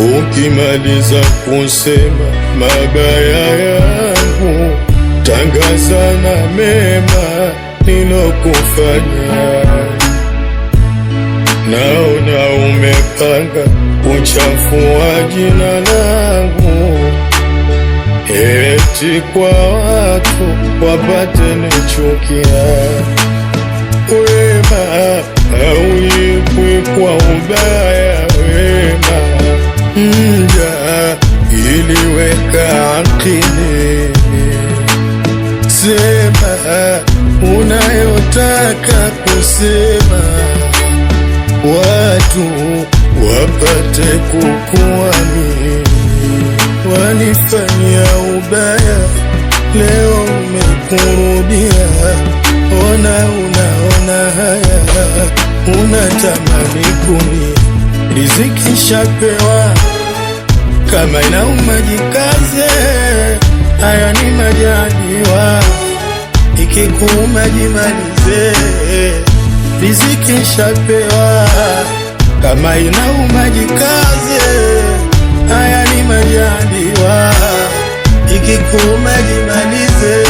Ukimaliza kusema mabaya yangu, tangaza na mema nilokufanya. Naona umepanga kuchafua jina langu, eti kwa watu wapate nichukia. Wema hauipwi kwa ubaya, wema mja iliweka akili. Sema unayotaka kusema, watu wapate kukuamini. Wanifanyia ubaya, leo umekurudia. Ona unaona haya, unatamani kuni. Riziki shapewa, kama inauma jikaze. Haya ni majaliwa, ikikuuma jimalize. Riziki shapewa, kama inauma jikaze. Haya ni majaliwa, ikikuuma jimalize.